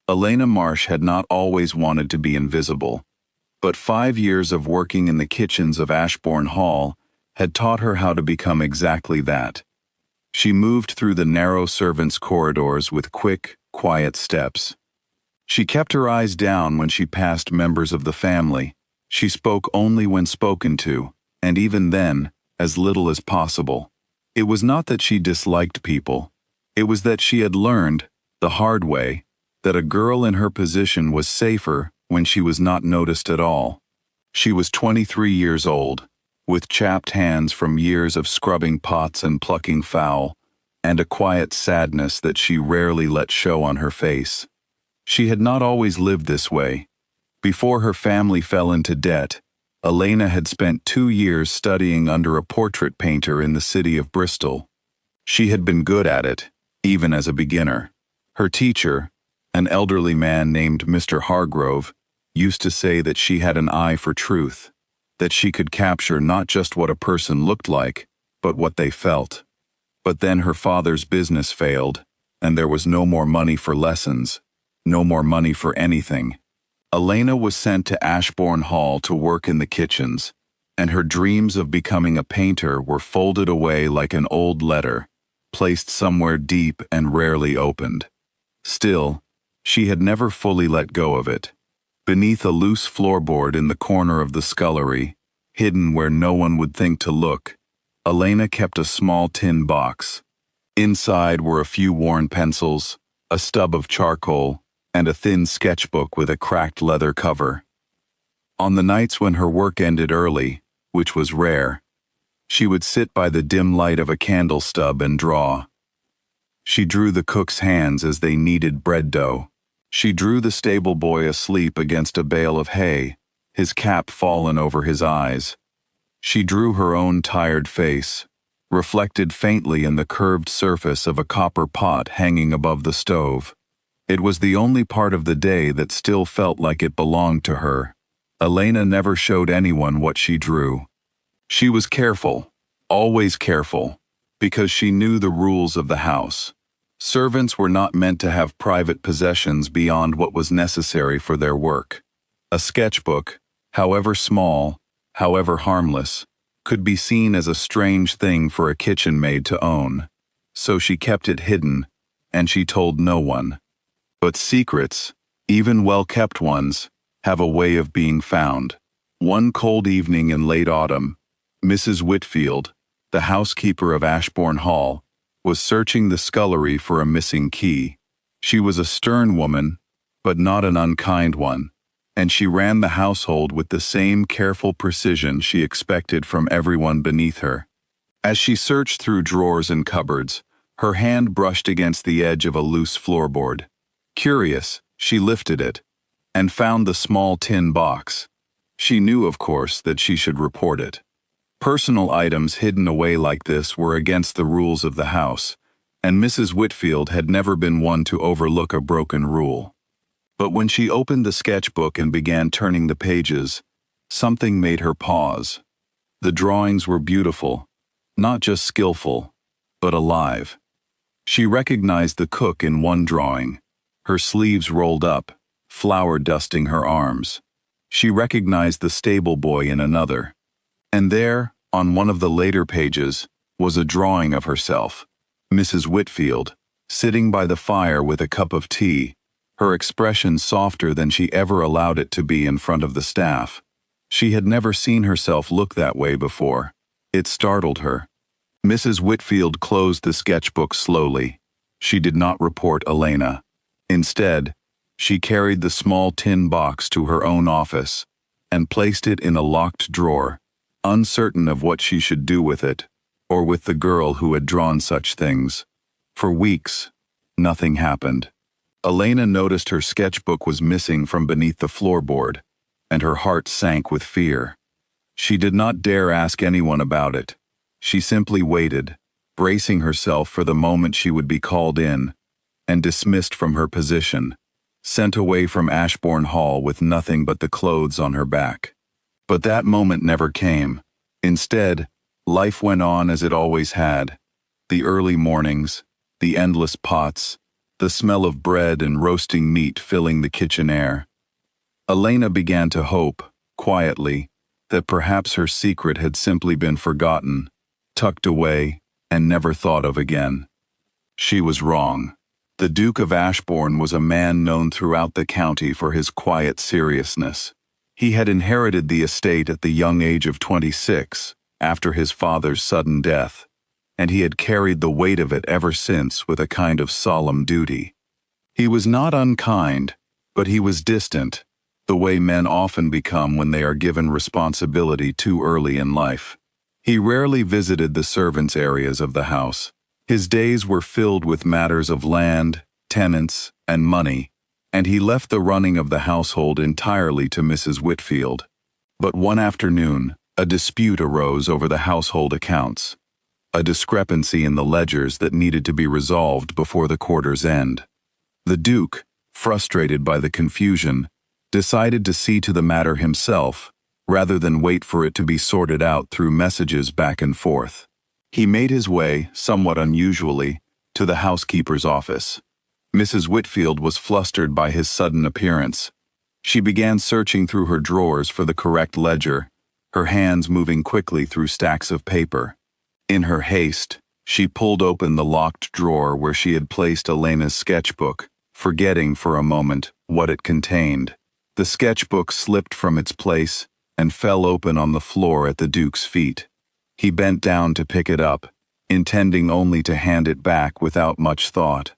Elena Marsh had not always wanted to be invisible, but 5 years of working in the kitchens of Ashbourne Hall had taught her how to become exactly that. She moved through the narrow servants' corridors with quick, quiet steps. She kept her eyes down when she passed members of the family. She spoke only when spoken to, and even then, as little as possible. It was not that she disliked people. It was that she had learned, the hard way, that a girl in her position was safer when she was not noticed at all. She was 23 years old, with chapped hands from years of scrubbing pots and plucking fowl, and a quiet sadness that she rarely let show on her face. She had not always lived this way. Before her family fell into debt, Elena had spent 2 years studying under a portrait painter in the city of Bristol. She had been good at it, even as a beginner. Her teacher, an elderly man named Mr. Hargrove, used to say that she had an eye for truth, that she could capture not just what a person looked like, but what they felt. But then her father's business failed, and there was no more money for lessons, no more money for anything. Elena was sent to Ashbourne Hall to work in the kitchens, and her dreams of becoming a painter were folded away like an old letter, placed somewhere deep and rarely opened. Still, she had never fully let go of it. Beneath a loose floorboard in the corner of the scullery, hidden where no one would think to look, Elena kept a small tin box. Inside were a few worn pencils, a stub of charcoal, and a thin sketchbook with a cracked leather cover. On the nights when her work ended early, which was rare, she would sit by the dim light of a candle stub and draw. She drew the cook's hands as they kneaded bread dough. She drew the stable boy asleep against a bale of hay, his cap fallen over his eyes. She drew her own tired face, reflected faintly in the curved surface of a copper pot hanging above the stove. It was the only part of the day that still felt like it belonged to her. Elena never showed anyone what she drew. She was careful, always careful, because she knew the rules of the house. Servants were not meant to have private possessions beyond what was necessary for their work. A sketchbook, however small, however harmless, could be seen as a strange thing for a kitchen maid to own. So she kept it hidden, and she told no one. But secrets, even well-kept ones, have a way of being found. One cold evening in late autumn, Mrs. Whitfield, the housekeeper of Ashbourne Hall, was searching the scullery for a missing key. She was a stern woman, but not an unkind one, and she ran the household with the same careful precision she expected from everyone beneath her. As she searched through drawers and cupboards, her hand brushed against the edge of a loose floorboard. Curious, she lifted it, and found the small tin box. She knew, of course, that she should report it. Personal items hidden away like this were against the rules of the house, and Mrs. Whitfield had never been one to overlook a broken rule. But when she opened the sketchbook and began turning the pages, something made her pause. The drawings were beautiful, not just skillful, but alive. She recognized the cook in one drawing, her sleeves rolled up, flour dusting her arms. She recognized the stable boy in another. And there, on one of the later pages, was a drawing of herself, Mrs. Whitfield, sitting by the fire with a cup of tea, her expression softer than she ever allowed it to be in front of the staff. She had never seen herself look that way before. It startled her. Mrs. Whitfield closed the sketchbook slowly. She did not report Elena. Instead, she carried the small tin box to her own office and placed it in a locked drawer, uncertain of what she should do with it, or with the girl who had drawn such things. For weeks, nothing happened. Elena noticed her sketchbook was missing from beneath the floorboard, and her heart sank with fear. She did not dare ask anyone about it. She simply waited, bracing herself for the moment she would be called in, and dismissed from her position, sent away from Ashbourne Hall with nothing but the clothes on her back. But that moment never came. Instead, life went on as it always had. The early mornings, the endless pots, the smell of bread and roasting meat filling the kitchen air. Elena began to hope, quietly, that perhaps her secret had simply been forgotten, tucked away, and never thought of again. She was wrong. The Duke of Ashbourne was a man known throughout the county for his quiet seriousness. He had inherited the estate at the young age of 26, after his father's sudden death, and he had carried the weight of it ever since with a kind of solemn duty. He was not unkind, but he was distant, the way men often become when they are given responsibility too early in life. He rarely visited the servants' areas of the house. His days were filled with matters of land, tenants, and money, and he left the running of the household entirely to Mrs. Whitfield. But one afternoon, a dispute arose over the household accounts, a discrepancy in the ledgers that needed to be resolved before the quarter's end. The Duke, frustrated by the confusion, decided to see to the matter himself, rather than wait for it to be sorted out through messages back and forth. He made his way, somewhat unusually, to the housekeeper's office. Mrs. Whitfield was flustered by his sudden appearance. She began searching through her drawers for the correct ledger, her hands moving quickly through stacks of paper. In her haste, she pulled open the locked drawer where she had placed Elena's sketchbook, forgetting for a moment what it contained. The sketchbook slipped from its place and fell open on the floor at the Duke's feet. He bent down to pick it up, intending only to hand it back without much thought.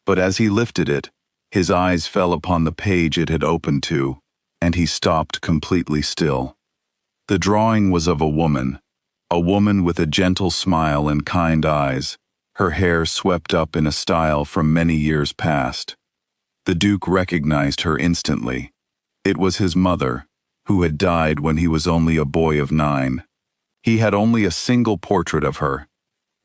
But as he lifted it, his eyes fell upon the page it had opened to, and he stopped completely still. The drawing was of a woman with a gentle smile and kind eyes, her hair swept up in a style from many years past. The Duke recognized her instantly. It was his mother, who had died when he was only a boy of 9. He had only a single portrait of her,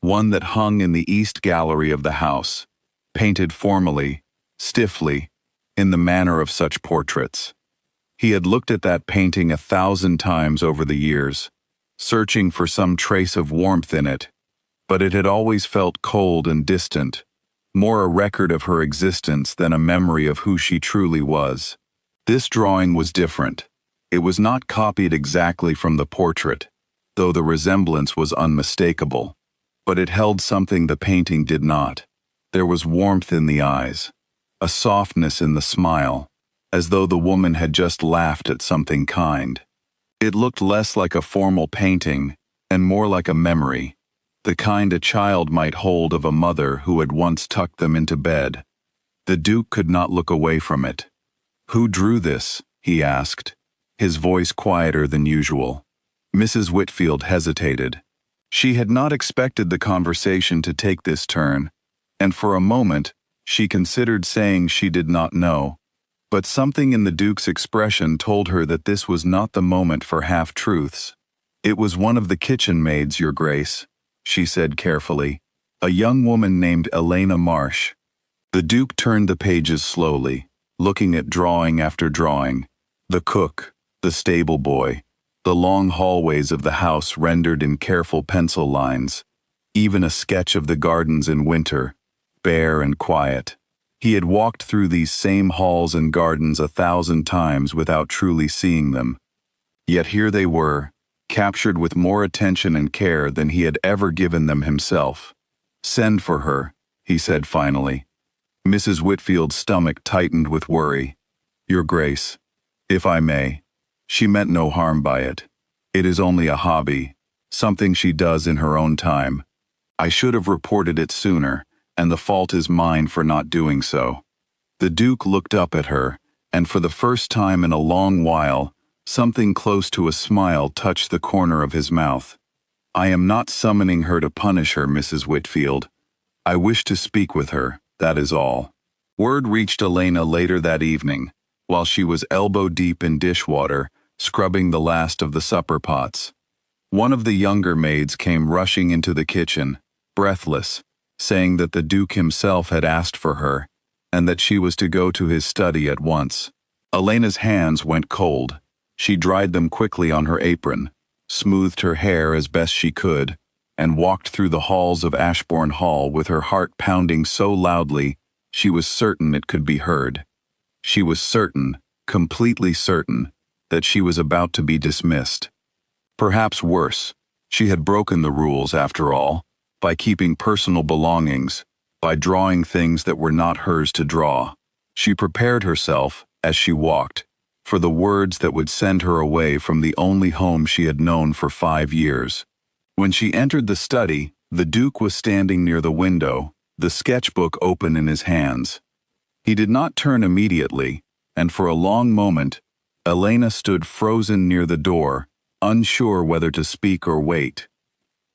one that hung in the east gallery of the house, painted formally, stiffly, in the manner of such portraits. He had looked at that painting 1,000 times over the years, searching for some trace of warmth in it, but it had always felt cold and distant, more a record of her existence than a memory of who she truly was. This drawing was different. It was not copied exactly from the portrait, though the resemblance was unmistakable, but it held something the painting did not. There was warmth in the eyes, a softness in the smile, as though the woman had just laughed at something kind. It looked less like a formal painting and more like a memory, the kind a child might hold of a mother who had once tucked them into bed. The Duke could not look away from it. "Who drew this?" he asked, his voice quieter than usual. Mrs. Whitfield hesitated. She had not expected the conversation to take this turn, and for a moment she considered saying she did not know. But something in the Duke's expression told her that this was not the moment for half-truths. "It was one of the kitchen maids, Your Grace," she said carefully, "a young woman named Elena Marsh." The Duke turned the pages slowly, looking at drawing after drawing, the cook, the stable boy, the long hallways of the house rendered in careful pencil lines, even a sketch of the gardens in winter, bare and quiet. He had walked through these same halls and gardens 1,000 times without truly seeing them. Yet here they were, captured with more attention and care than he had ever given them himself. "Send for her," he said finally. Mrs. Whitfield's stomach tightened with worry. "Your Grace, if I may, she meant no harm by it. It is only a hobby, something she does in her own time. I should have reported it sooner, and the fault is mine for not doing so." The Duke looked up at her, and for the first time in a long while, something close to a smile touched the corner of his mouth. "I am not summoning her to punish her, Mrs. Whitfield. I wish to speak with her, that is all." Word reached Elena later that evening, while she was elbow-deep in dishwater, scrubbing the last of the supper pots. One of the younger maids came rushing into the kitchen, breathless, saying that the Duke himself had asked for her, and that she was to go to his study at once. Elena's hands went cold. She dried them quickly on her apron, smoothed her hair as best she could, and walked through the halls of Ashbourne Hall with her heart pounding so loudly She was certain it could be heard. She was certain, completely certain, that she was about to be dismissed. Perhaps worse, she had broken the rules after all, by keeping personal belongings, by drawing things that were not hers to draw. She prepared herself, as she walked, for the words that would send her away from the only home she had known for 5 years. When she entered the study, the Duke was standing near the window, the sketchbook open in his hands. He did not turn immediately, and for a long moment, Elena stood frozen near the door, unsure whether to speak or wait.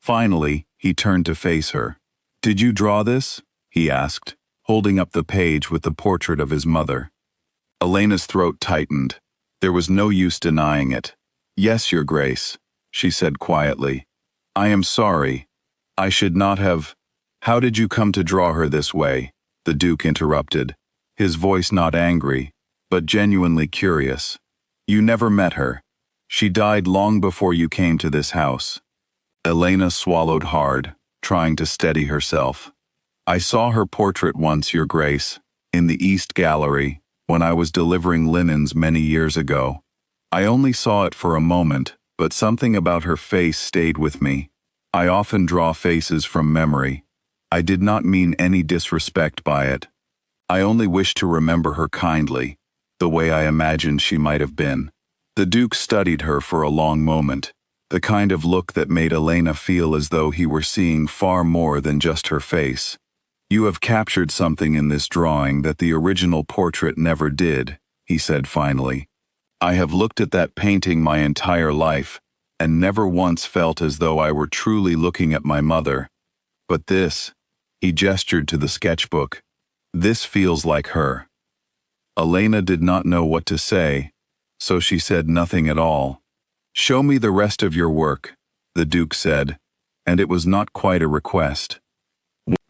Finally, he turned to face her. "Did you draw this?" he asked, holding up the page with the portrait of his mother. Elena's throat tightened. There was no use denying it. "Yes, Your Grace," she said quietly. "I am sorry. I should not have—" "How did you come to draw her this way?" the Duke interrupted, his voice not angry, but genuinely curious. "You never met her. She died long before you came to this house." Elena swallowed hard, trying to steady herself. "I saw her portrait once, Your Grace, in the East Gallery, when I was delivering linens many years ago. I only saw it for a moment, but something about her face stayed with me. I often draw faces from memory. I did not mean any disrespect by it. I only wish to remember her kindly, the way I imagined she might have been." The Duke studied her for a long moment, the kind of look that made Elena feel as though he were seeing far more than just her face. "You have captured something in this drawing that the original portrait never did," he said finally. "I have looked at that painting my entire life, and never once felt as though I were truly looking at my mother. But this," he gestured to the sketchbook, "this feels like her." Elena did not know what to say, so she said nothing at all. "Show me the rest of your work," the Duke said, and it was not quite a request.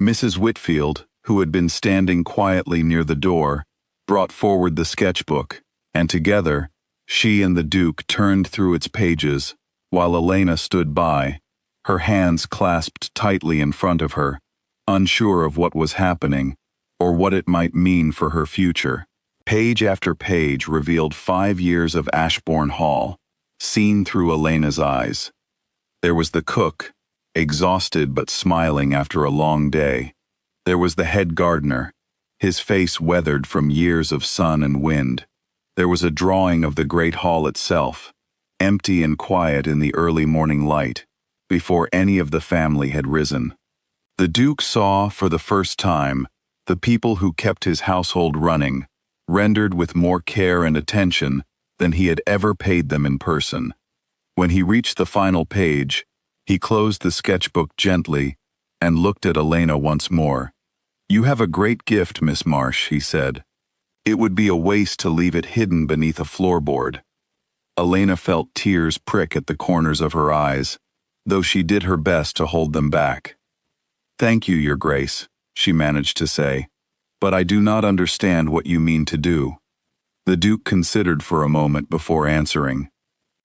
Mrs. Whitfield, who had been standing quietly near the door, brought forward the sketchbook, and together, she and the Duke turned through its pages, while Elena stood by, her hands clasped tightly in front of her, unsure of what was happening, or what it might mean for her future. Page after page revealed 5 years of Ashbourne Hall, seen through Elena's eyes. There was the cook, exhausted but smiling after a long day. There was the head gardener, his face weathered from years of sun and wind. There was a drawing of the great hall itself, empty and quiet in the early morning light, before any of the family had risen. The Duke saw, for the first time, the people who kept his household running, rendered with more care and attention than he had ever paid them in person. When he reached the final page, he closed the sketchbook gently and looked at Elena once more. "You have a great gift, Miss Marsh," he said. "It would be a waste to leave it hidden beneath a floorboard." Elena felt tears prick at the corners of her eyes, though she did her best to hold them back. "Thank you, Your Grace," she managed to say, "but I do not understand what you mean to do." The Duke considered for a moment before answering.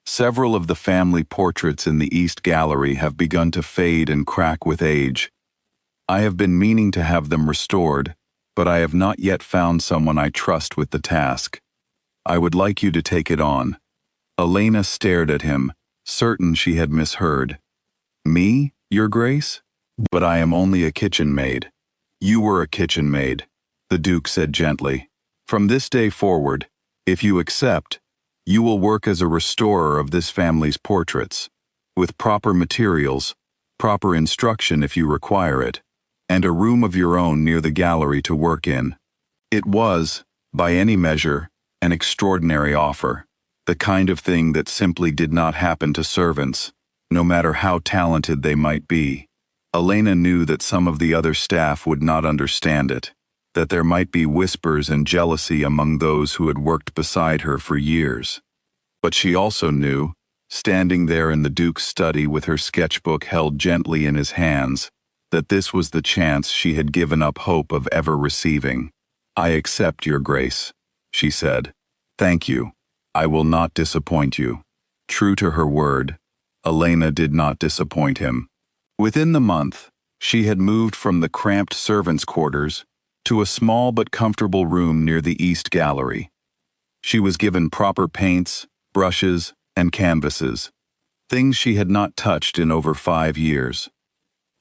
"Several of the family portraits in the East Gallery have begun to fade and crack with age. I have been meaning to have them restored, but I have not yet found someone I trust with the task. I would like you to take it on." Elena stared at him, certain she had misheard. "Me, Your Grace? But I am only a kitchen maid." "You were a kitchen maid," the Duke said gently. "From this day forward, if you accept, you will work as a restorer of this family's portraits, with proper materials, proper instruction if you require it, and a room of your own near the gallery to work in." It was, by any measure, an extraordinary offer, the kind of thing that simply did not happen to servants, no matter how talented they might be. Elena knew that some of the other staff would not understand it, that there might be whispers and jealousy among those who had worked beside her for years. But she also knew, standing there in the Duke's study with her sketchbook held gently in his hands, that this was the chance she had given up hope of ever receiving. "I accept, Your Grace," she said. "Thank you. I will not disappoint you." True to her word, Elena did not disappoint him. Within the month, she had moved from the cramped servants' quarters to a small but comfortable room near the East Gallery. She was given proper paints, brushes, and canvases, things she had not touched in over 5 years.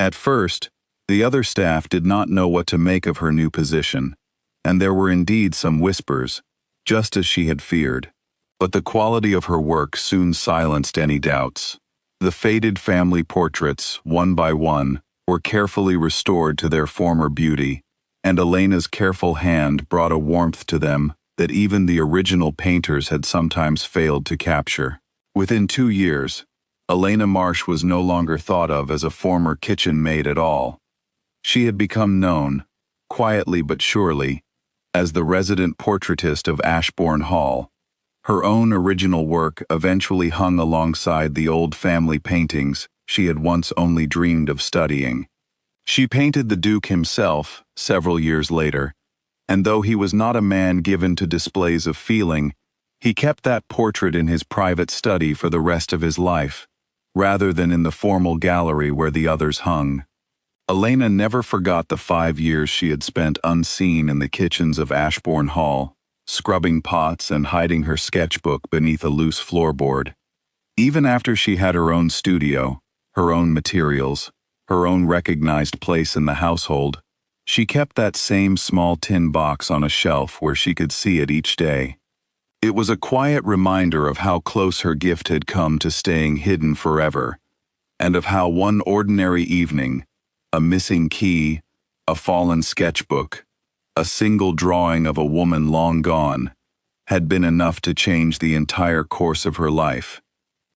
At first, the other staff did not know what to make of her new position, and there were indeed some whispers, just as she had feared. But the quality of her work soon silenced any doubts. The faded family portraits, one by one, were carefully restored to their former beauty, and Elena's careful hand brought a warmth to them that even the original painters had sometimes failed to capture. Within 2 years, Elena Marsh was no longer thought of as a former kitchen maid at all. She had become known, quietly but surely, as the resident portraitist of Ashbourne Hall. Her own original work eventually hung alongside the old family paintings she had once only dreamed of studying. She painted the Duke himself several years later, and though he was not a man given to displays of feeling, he kept that portrait in his private study for the rest of his life, rather than in the formal gallery where the others hung. Elena never forgot the 5 years she had spent unseen in the kitchens of Ashbourne Hall, scrubbing pots and hiding her sketchbook beneath a loose floorboard. Even after she had her own studio, her own materials, her own recognized place in the household, she kept that same small tin box on a shelf where she could see it each day. It was a quiet reminder of how close her gift had come to staying hidden forever, and of how one ordinary evening, a missing key, a fallen sketchbook, a single drawing of a woman long gone, had been enough to change the entire course of her life.